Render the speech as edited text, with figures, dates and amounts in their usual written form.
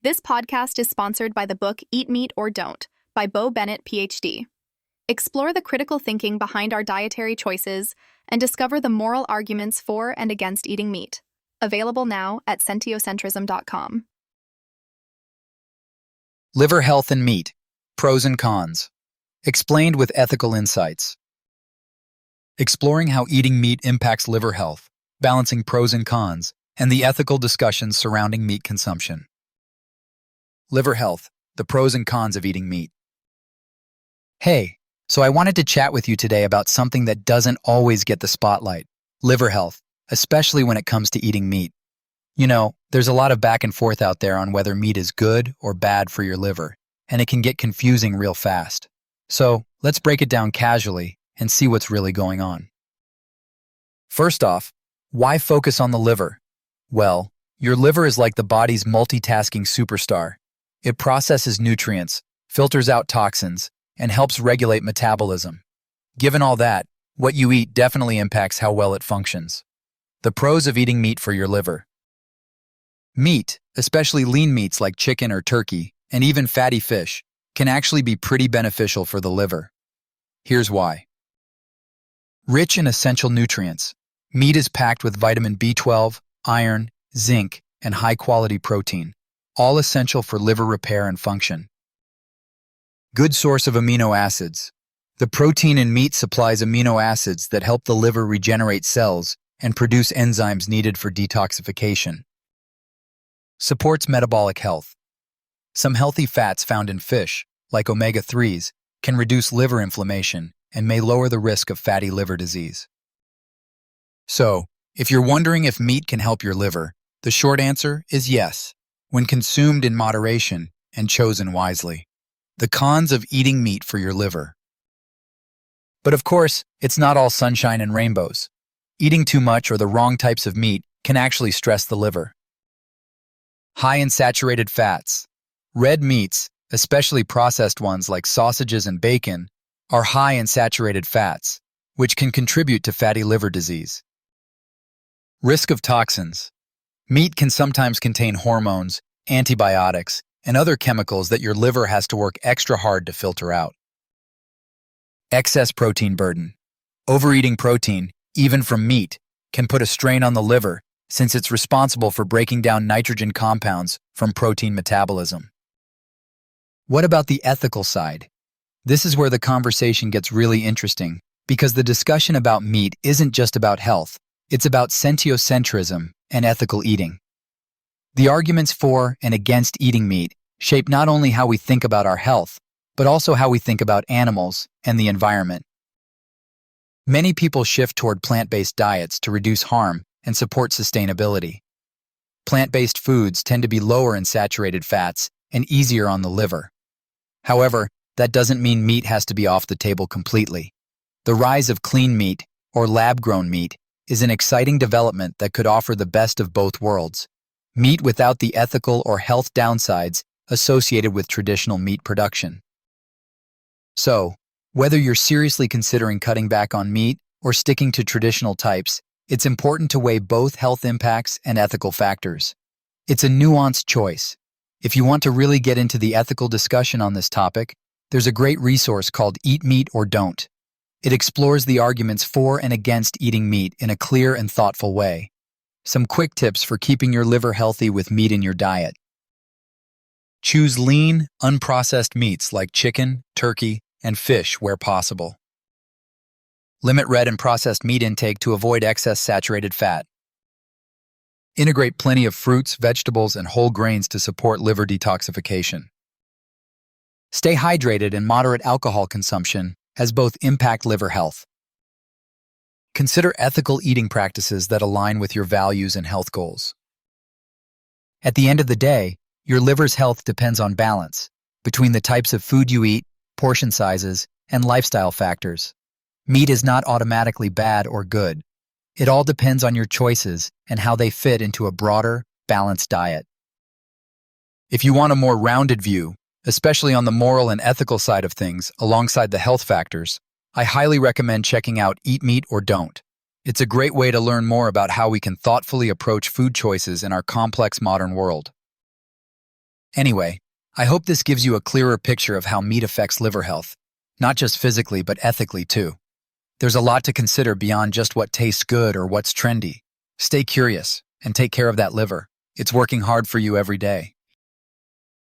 This podcast is sponsored by the book Eat Meat or Don't by Bo Bennett, PhD. Explore the critical thinking behind our dietary choices and discover the moral arguments for and against eating meat. Available now at sentiocentrism.com. Liver health and meat, pros and cons. Explained with ethical insights. Exploring how eating meat impacts liver health, balancing pros and cons, and the ethical discussions surrounding meat consumption. Liver health, the pros and cons of eating meat. Hey, so I wanted to chat with you today about something that doesn't always get the spotlight: liver health, especially when it comes to eating meat. You know, there's a lot of back and forth out there on whether meat is good or bad for your liver, and it can get confusing real fast. So, let's break it down casually and see what's really going on. First off, why focus on the liver? Well, your liver is like the body's multitasking superstar. It processes nutrients, filters out toxins, and helps regulate metabolism. Given all that, what you eat definitely impacts how well it functions. The pros of eating meat for your liver. Meat, especially lean meats like chicken or turkey, and even fatty fish, can actually be pretty beneficial for the liver. Here's why. Rich in essential nutrients, meat is packed with vitamin B12, iron, zinc, and high-quality protein, all essential for liver repair and function. Good source of amino acids. The protein in meat supplies amino acids that help the liver regenerate cells and produce enzymes needed for detoxification. Supports metabolic health. Some healthy fats found in fish, like omega-3s, can reduce liver inflammation and may lower the risk of fatty liver disease. So, if you're wondering if meat can help your liver, the short answer is yes, when consumed in moderation and chosen wisely. The cons of eating meat for your liver. But of course, it's not all sunshine and rainbows. Eating too much or the wrong types of meat can actually stress the liver. High in saturated fats. Red meats, especially processed ones like sausages and bacon, are high in saturated fats, which can contribute to fatty liver disease. Risk of toxins. Meat can sometimes contain hormones, antibiotics, and other chemicals that your liver has to work extra hard to filter out. Excess protein burden. Overeating protein, even from meat, can put a strain on the liver since it's responsible for breaking down nitrogen compounds from protein metabolism. What about the ethical side? This is where the conversation gets really interesting, because the discussion about meat isn't just about health, it's about sentiocentrism and ethical eating. The arguments for and against eating meat shape not only how we think about our health, but also how we think about animals and the environment. Many people shift toward plant-based diets to reduce harm and support sustainability. Plant-based foods tend to be lower in saturated fats and easier on the liver. However, that doesn't mean meat has to be off the table completely. The rise of clean meat, or lab-grown meat, is an exciting development that could offer the best of both worlds. Meat without the ethical or health downsides associated with traditional meat production. So, whether you're seriously considering cutting back on meat or sticking to traditional types, it's important to weigh both health impacts and ethical factors. It's a nuanced choice. If you want to really get into the ethical discussion on this topic, there's a great resource called Eat Meat or Don't. It explores the arguments for and against eating meat in a clear and thoughtful way. Some quick tips for keeping your liver healthy with meat in your diet. Choose lean, unprocessed meats like chicken, turkey, and fish where possible. Limit red and processed meat intake to avoid excess saturated fat. Integrate plenty of fruits, vegetables, and whole grains to support liver detoxification. Stay hydrated, and moderate alcohol consumption has both impact liver health. Consider ethical eating practices that align with your values and health goals. At the end of the day, your liver's health depends on balance between the types of food you eat, portion sizes, and lifestyle factors. Meat is not automatically bad or good. It all depends on your choices and how they fit into a broader, balanced diet. If you want a more rounded view, especially on the moral and ethical side of things alongside the health factors, I highly recommend checking out Eat Meat or Don't. It's a great way to learn more about how we can thoughtfully approach food choices in our complex modern world. Anyway, I hope this gives you a clearer picture of how meat affects liver health, not just physically but ethically too. There's a lot to consider beyond just what tastes good or what's trendy. Stay curious and take care of that liver. It's working hard for you every day.